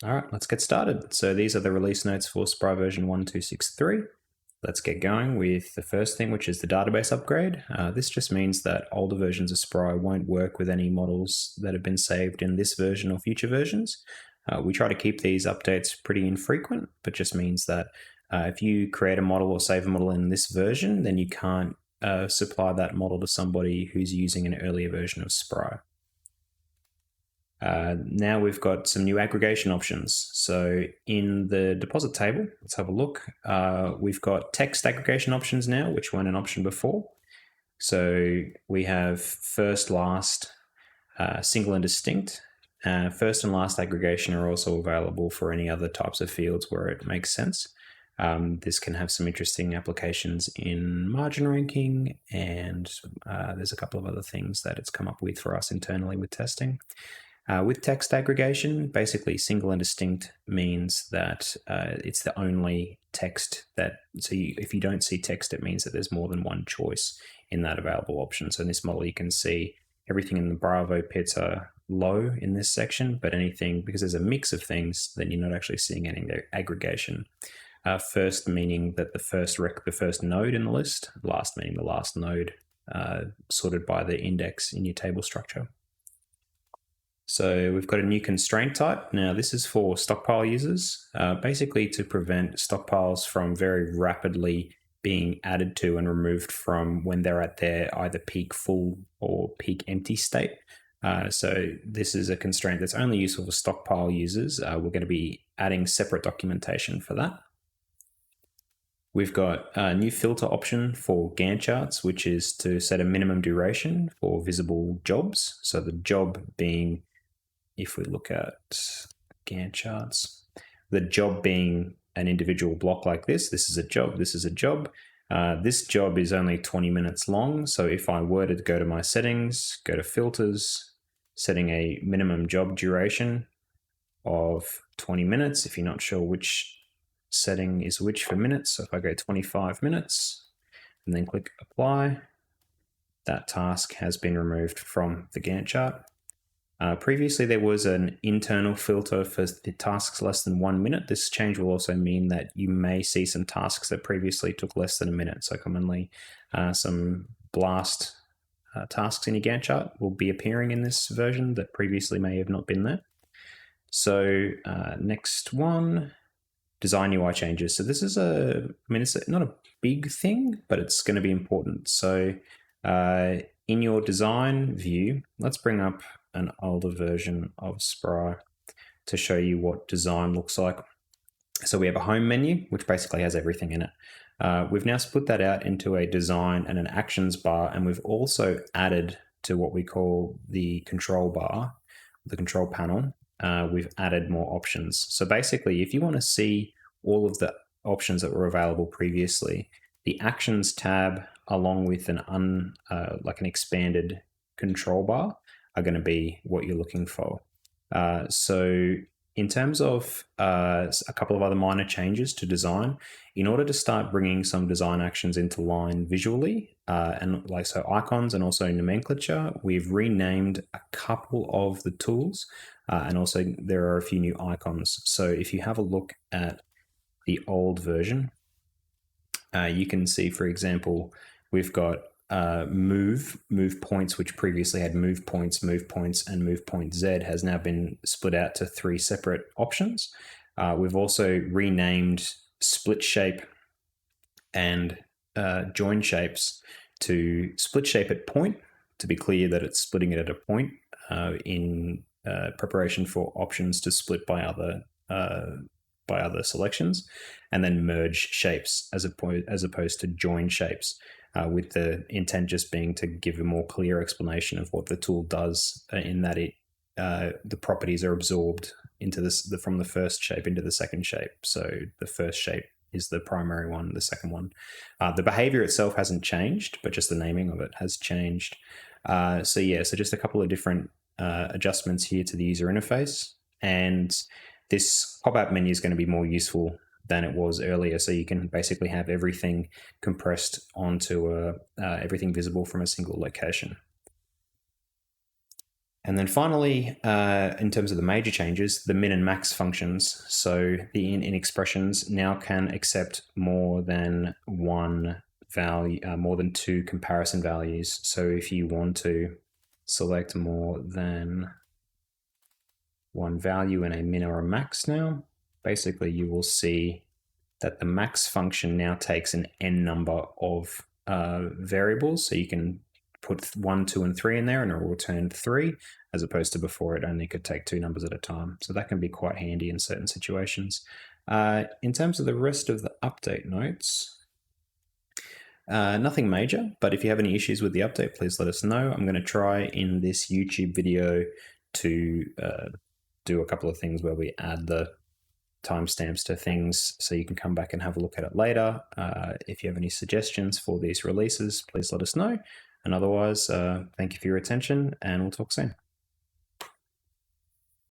All right, let's get started. So these are the release notes for Spry version 1263. Let's get going with the first thing, which is the database upgrade. This just means that older versions of Spry won't work with any models that have been saved in this version or future versions. We try to keep these updates pretty infrequent, but just means that if you create a model or save a model in this version, then you can't supply that model to somebody who's using an earlier version of Spry. Now we've got some new aggregation options. So in the deposit table, let's have a look. We've got text aggregation options now, which weren't an option before. So we have first, last, single and distinct. First and last aggregation are also available for any other types of fields where it makes sense. This can have some interesting applications in margin ranking, and there's a couple of other things that it's come up with for us internally with testing. With text aggregation, basically single and distinct means that it's the only text that, if you don't see text, it means that there's more than one choice in that available option. So in this model, you can see everything in the Bravo pits are low in this section, but anything, because there's a mix of things, then you're not actually seeing any aggregation. First meaning that the first node in the list, last meaning the last node, sorted by the index in your table structure. So we've got a new constraint type. Now this is for stockpile users, basically to prevent stockpiles from very rapidly being added to and removed from when they're at their either peak full or peak empty state. So this is a constraint that's only useful for stockpile users. We're going to be adding separate documentation for that. We've got a new filter option for Gantt charts, which is to set a minimum duration for visible jobs. So the job being, if we look at Gantt charts, the job being an individual block like this is a job, this is a job. This job is only 20 minutes long. So if I were to go to my settings, go to filters, setting a minimum job duration of 20 minutes, if you're not sure which setting is which for minutes. So if I go 25 minutes and then click apply, that task has been removed from the Gantt chart. Previously, there was an internal filter for the tasks less than 1 minute. This change will also mean that you may see some tasks that previously took less than a minute. So commonly, some blast tasks in your Gantt chart will be appearing in this version that previously may have not been there. So next one, design UI changes. So this is it's not a big thing, but it's going to be important. So in your design view, let's bring up an older version of Spry to show you what design looks like. So we have a home menu, which basically has everything in it. We've now split that out into a design and an actions bar, and we've also added to what we call the control bar, the control panel. We've added more options. So basically, if you want to see all of the options that were available previously, the actions tab along with an expanded control bar are going to be what you're looking for. So in terms of a couple of other minor changes to design, in order to start bringing some design actions into line visually, so icons and also nomenclature, we've renamed a couple of the tools, and also there are a few new icons. So if you have a look at the old version, you can see, for example, we've got move points, which previously had move points, and move point Z has now been split out to 3 separate options. We've also renamed split shape and join shapes to split shape at point, to be clear that it's splitting it at a point in preparation for options to split by other selections, and then merge shapes as opposed to join shapes, with the intent just being to give a more clear explanation of what the tool does, in that the properties are absorbed into from the first shape into the second shape. So the first shape is the primary one, the second one. The behavior itself hasn't changed, but just the naming of it has changed. So just a couple of different adjustments here to the user interface, and this pop-up menu is going to be more useful than it was earlier. So you can basically have everything compressed onto everything visible from a single location. And then finally, in terms of the major changes, the min and max functions. So the in expressions now can accept more than one value, more than two comparison values. So if you want to select more than one value in a min or a max now, basically you will see that the max function now takes an n number of variables. So you can put 1, 2, and 3 in there and it will return 3, as opposed to before it only could take 2 numbers at a time. So that can be quite handy in certain situations. In terms of the rest of the update notes, nothing major, but if you have any issues with the update, please let us know. I'm going to try in this YouTube video to do a couple of things where we add the timestamps to things so you can come back and have a look at it later. If you have any suggestions for these releases, please let us know. And otherwise, thank you for your attention, and we'll talk soon.